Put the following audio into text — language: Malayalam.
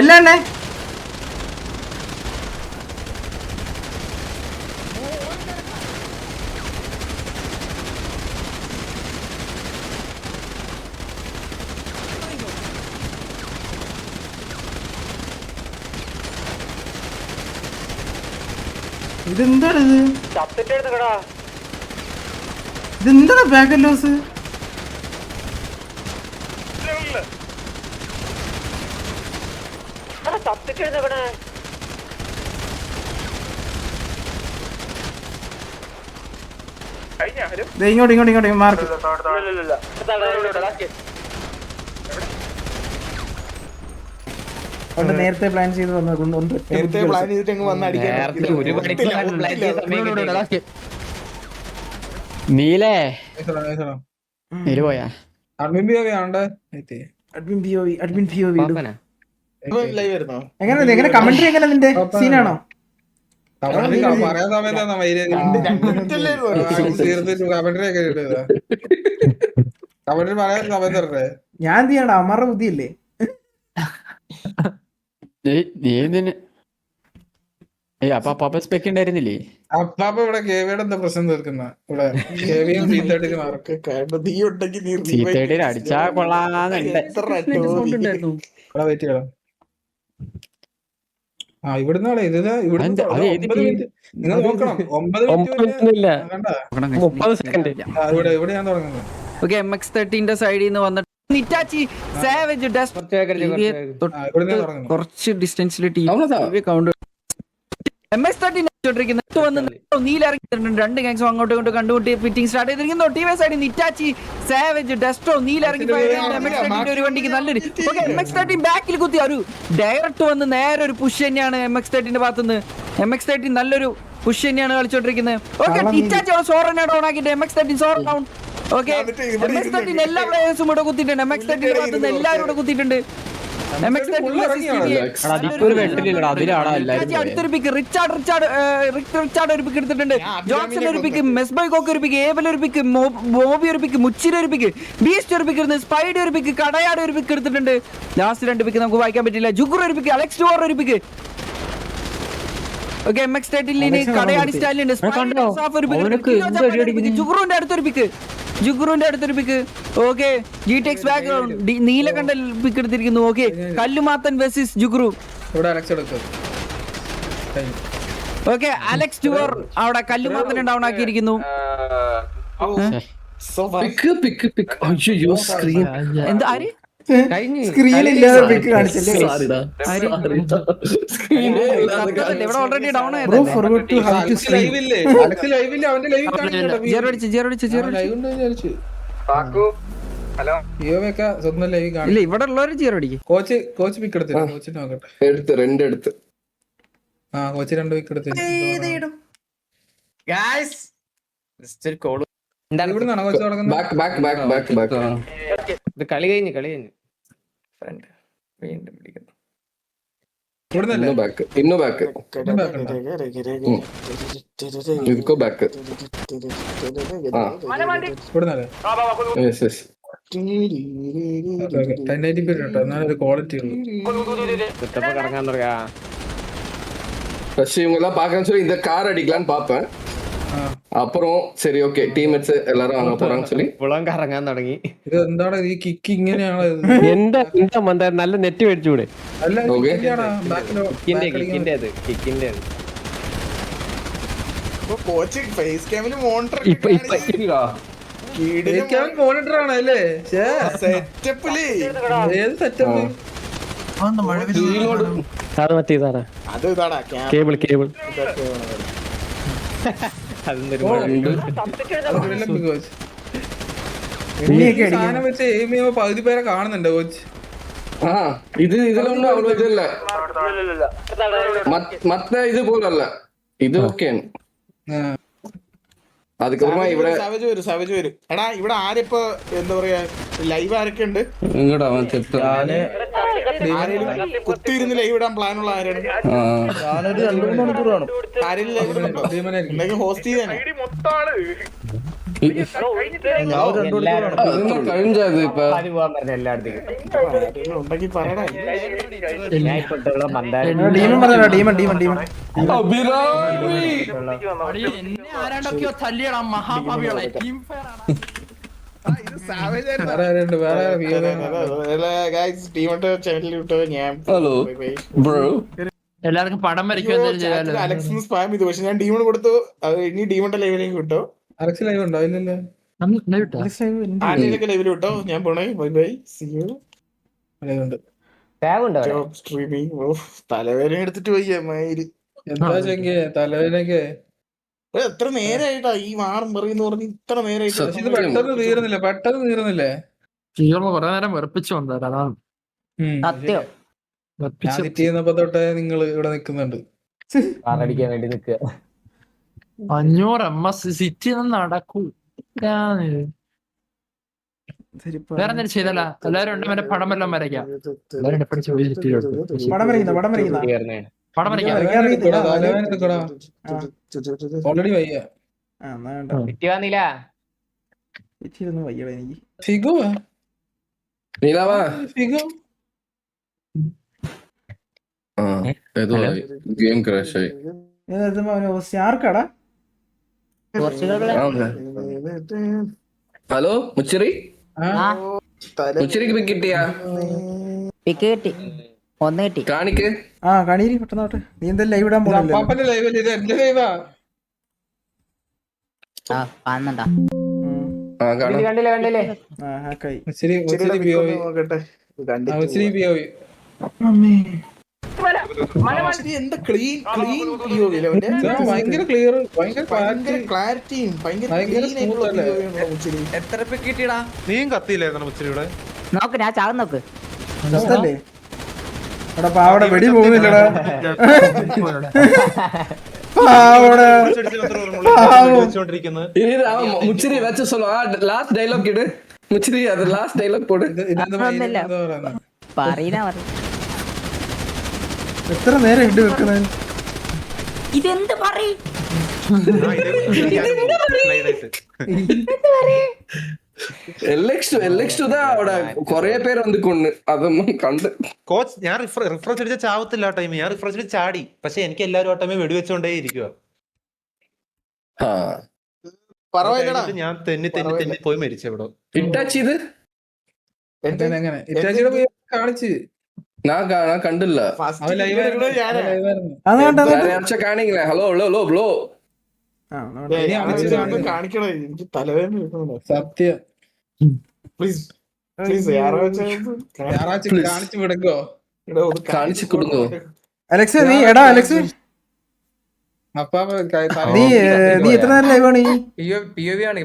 എല്ലാം ഇതെന്താണ് ഇതെന്താണ് ബാക്ക് ലോസ്? ഇങ്ങോട്ട് മാർക്ക്. നേരത്തെ പ്ലാൻ ചെയ്ത് വന്നത് നീലേ നീല് പോയാ എങ്ങനെ കമന്ററി എങ്ങനെ നിന്റെ സീനാണോ? ഞാൻ എന്ത് ചെയ്യണം? അമറ ബുദ്ധിയല്ലേ? അപ്പൊ സ്പെക്ക് ഉണ്ടായിരുന്നില്ലേ? അപ്പാപ്പ ഇവിടെ കേവിയുടെ എന്താ പ്രശ്നം തീർക്കുന്ന ഇവിടെ കേവിയും അടിച്ചാ കൊള്ളാന്നുണ്ട്. വെയിറ്റ് ചെയ്യണം. ആ ഇവിടുന്നാളെ ഇത് ഇവിടുന്ന് നിങ്ങൾ നോക്കണം 30 സെക്കൻഡ് ഇവിടെ ഞാൻ തുടങ്ങുന്നത്. ഓക്കെ, MX-13 സൈഡിൽ നിന്ന് വന്നിട്ട് നിറ്റാച്ചി സാവേജ് കുറച്ച് ഡിസ്റ്റൻസിൽ കൗണ്ട് MX-13 നീലിറങ്ങിയിട്ടുണ്ട്. രണ്ട് ഗാങ്സും അങ്ങോട്ടും ഇങ്ങോട്ടും കണ്ടുമുട്ടി ഫിറ്റിംഗ് സ്റ്റാർട്ട് ചെയ്തിരിക്കുന്നു. ടീം സൈഡ് നിറ്റാച്ചി സാവേജ് ഡെസ്ട്രോ നീലിറങ്ങി ഒരു വണ്ടിക്ക് നല്ലൊരു MX-13 ബാക്കിൽ കുത്തി ഒരു ഡയറക്റ്റ് വന്ന് നേരെ ഒരു പുഷ് തന്നെയാണ് MX-13 ഭാഗത്തുനിന്ന്. MX-13 നല്ലൊരു പുഷ് തന്നെയാണ് കളിച്ചോണ്ടിരിക്കുന്നത്. ഓക്കെ, നിറ്റാച്ചി സോറനെ ഡൗൺ ആക്കിയിട്ട് MX-13 സോർ ഡൗൺ. ഓക്കെ, MX-13 എല്ലാ പ്ലേയേഴ്സും ഇവിടെ കുത്തിയിട്ടുണ്ട്. MX-13 ഭാഗത്തുനിന്ന് എല്ലാവരും ഇവിടെ കുത്തിയിട്ടുണ്ട്. അടുത്തൊരു പിക്ക് റിച്ചാർഡ് ഒരു പിക്ക് എടുത്തിട്ടുണ്ട്. ജോൺസൺ ഒരു പിക്ക്, മെസ്ബോയ്ക്ക് ഒരു പിക്ക്, ഏവൽ ഒരു പിക്ക്, ബോബി ഒരു പിക്ക്, മുച്ചിര ഒരു പിക്ക്, ബീസ്റ്റ് ഒരു പിക്ക്, സ്പൈഡി ഒരു പിക്ക്, കടയാട് ഒരു പിക്ക് എടുത്തിട്ടുണ്ട്. ലാസ്റ്റ് രണ്ട് പിക്ക് നമുക്ക് വായിക്കാൻ പറ്റില്ല. ജുഗുർ ഒരു പിക്ക്, അലക്സ് ഡുവർ ഒരു പിക്ക്. Okay, MX-13 Kadayadi സ്റ്റൈലുണ്ട്. ജുഗുറിന്റെ അടുത്തൊരു പിക്ക്. ഓക്കെ, GTX ബാക്ക്ഗ്രൗണ്ട് നീലകണ്ഠ പിക്ക് എടുത്തിരിക്കുന്നു. ഓക്കെ, കല്ലുമാത്തൻ വെസിസ് ജുഗ്രു. ഓക്കെ, അലക്സ് ഡുവർ അവിടെ കല്ലുമാത്തനെ ഡൗൺ ആക്കിയിരിക്കുന്നു. എന്താ ആര് സ്ക്രീനില്ലാതെ പിക്ക് കാണിച്ചല്ലേ? ഇവിടെ ഓൾറെഡി ഡൗൺ ആയിരുന്നു. ഇല്ല, ഇവിടെ ഉള്ളവര് ജീറോ അടിക്കും. കോച്ച് പിക്ക് എടുത്ത് ആ കോച്ച് 2 പിക്ക് എടുത്ത് ഇവിടുന്നാണോ കോച്ച് തുടങ്ങുന്നത്? കളി കഴിഞ്ഞു വീണ്ടും പിടിക്കുന്നു. ഇവിടുന്നല്ലേ ക്വാളിറ്റി കറങ്ങാൻ തുടങ്ങാ. ஃபர்ஸ்ட் இவங்க எல்லாம் பாக்கறேன்னு சொல்லி இந்த கார் அடிக்கலான்னு பாப்பேன். அப்புறம் சரி ஓகே டீம்மேட்ஸ் எல்லாரும் வாங்க போறான்னு சொல்லி പുളം കറങ്ങാൻ തുടങ്ങി. ഇത് എന്താണ് ഈ കിക്ക് ഇങ്ങനെയാണ്? എന്താ നല്ല നെറ്റ് മേടിച്ചൂടെ? മോണിറ്റർ ആണ് അല്ലേ? ഏത് സെറ്റപ്പ്? അത് മറ്റേതാണ് കേബിൾ പകുതി പേരെ കാണുന്നുണ്ട് കോച്ച്. இதுல அவ்வளவு இது இல்ல, மத்த இது போல இல்ல, இது ஓகே. அதுக்கப்புறமா ഇവിടെ സവജ് വരും. എടാ ഇവിടെ ആരിപ്പോ എന്താ പറയാ ലൈവ് ആരൊക്കെ ഉണ്ട്? കുത്തിയിരുന്ന് ലൈവ് ഇടാൻ പ്ലാൻ ഉള്ള ആരാണ്? ആരെങ്കിലും ഹോസ്റ്റ് ചെയ്യാനാ? അതൊന്നും കഴിഞ്ഞത് ഇപ്പൊ ആരെങ്കിലും ഉണ്ടെങ്കിൽ പറയടാ. ഡീമൻ പറഞ്ഞോ, ഡീമൻ അഭിരാമി. എന്നെ ആരാണ്ടൊക്കെയോ തല്ലിയടാ മഹാഭാവികളെ. ടീം ഫെയർ ആണ്. വേറെ ആരുണ്ട്? വേറെ ആരാ? ചാനലിൽ വിട്ടോ ഞാൻ. Hello bro. എല്ലാവർക്കും പടം വരയ്ക്കും എന്തായാലും ചെയ്യാലോ. അലക്സിന് സ്പാം ചെയ്തു, പക്ഷെ ഞാൻ ഡീമൺ കൊടുത്തു. അത് ഇനി ഡീമന്റെ ലൈവിലേക്ക് വിട്ടോ, അലക്സ് ലൈവ് ഉണ്ടോ? ഇല്ലല്ലോ. ആരെയൊക്കെ ലൈവിൽ വിട്ടോ. ഞാൻ പോണേ. Bye bye, see you. Live ഉണ്ട്. Job streaming. തലവേദന എടുത്തിട്ട് പോയി മയില്. എന്താ ചെങ്കി തലവേദനക്ക്? എത്ര നേരായിട്ടാ ഈ വാറും പറയുന്ന പറഞ്ഞ് ഇത്ര നേരായിട്ട്. പക്ഷെ ഇത് പെട്ടെന്ന് തീർന്നില്ലേ? തീർന്നു കുറെ നേരം വെറുപ്പിച്ചു വന്നത് അതാണ്. സത്യം ഞാൻ സിറ്റി ചെയ്യുന്നപ്പോ തൊട്ടേ നിങ്ങൾ ഇവിടെ നിക്കുന്നുണ്ട്. അടിക്കാൻ വേണ്ടി നിക്കുക. 500 MS സിറ്റി നടക്കൂ. വേറെ എന്തെങ്കിലും ചെയ്തല്ല. എല്ലാവരും ഉണ്ട് മറ്റേ പടം എല്ലാം വരയ്ക്കാം. എല്ലാവരും പഠിച്ച് പോയി സിറ്റിയിലോട്ട് പടം വരയ്ക്കുന്ന പടം വരയ്ക്കാം. ഓൾറെഡി വയ്യ. വയ്യടാ എനിക്ക്. ഫിഗോ നീലാവാ. ഫിഗോ ഏതോ ഗെയിം ക്രാഷ് ആയി. ആർക്കാടാ? ഹലോ മുച്ചിറി. മുച്ചിറിക്ക് പിക്ക് കിട്ടിയാ? കിട്ടി, ഒന്ന് കിട്ടി. കാണിക്ക്. കണീരി പെട്ടെന്നോട്ടെ. നീ എന്തായാലും ലൈവ് ഇടാൻ പോകണല്ലോ. പാപ്പന്റെ ലൈവ് ഇത് എന്റെ ലൈവാ. കാണുന്നുണ്ടാ? കാണാം. കണ്ടില്ലേ നോക്കട്ടെ. എന്താ ക്ലീൻ ഭയങ്കര ക്ലിയർ, ഭയങ്കര ക്ലാരിറ്റിയും എത്ര പിക്ക് കിട്ടിയടാ? നീയും കത്തിയില്ലായിരുന്നു മുച്ചിരിയുടെ? നോക്ക്, ഞാൻ ചാകും നോക്ക്. സസ്തല്ലേ? എടാ പാവടെ വെടി പോകുന്നില്ലടാ. മുച്ചിരി ஏதாச்சும் சொல்லு. லாஸ்ட் டயலாக் இடு முச்சிரி. அது லாஸ்ட் டயலாக் போடு. പറയണ എത്ര നേരം ഇട്ട് വെക്കുന്നത്? ഇതെന്ത് പറയും? LX2 தான் അവിടെ കൊറേ പേര് വന്ന് കൊണ്ണ്. അതൊന്നും കണ്ട് കോച്ച് ഞാൻ റിഫ്രഷ് അടിച്ച ചാവത്തില്ല ടൈം. ഞാൻ റിഫ്രഷ് അടിച്ച് ചാടി, പക്ഷെ എനിക്ക് എല്ലാവരും ആ ടൈമിൽ വെടിവെച്ചോണ്ടേ ഇരിക്കുക. ഞാൻ തെന്നി പോയി മരിച്ചു ഇവിടെ. ഇട്ടാച്ചി ഇത് എങ്ങനെ ഇറ്റാച്ചിയുടെ പോയി കാണിച്ച് ഞാൻ കണ്ടില്ല. കാണിക്കലേ. ഹലോ ഹലോ ഹലോ ബ്ലോ. കാണിക്കണേ, എനിക്ക് തലവേദന. സത്യം പ്ലീസ് പ്ലീസ് കാണിച്ചു വിടുക്കോ? കാണിച്ചു കൊടുക്കോ? അലക്സ് നീ എടാ അലക്സ് അപ്പാ നീ എത്ര നേരം ലൈവ് ആണ്? POV ആണ്.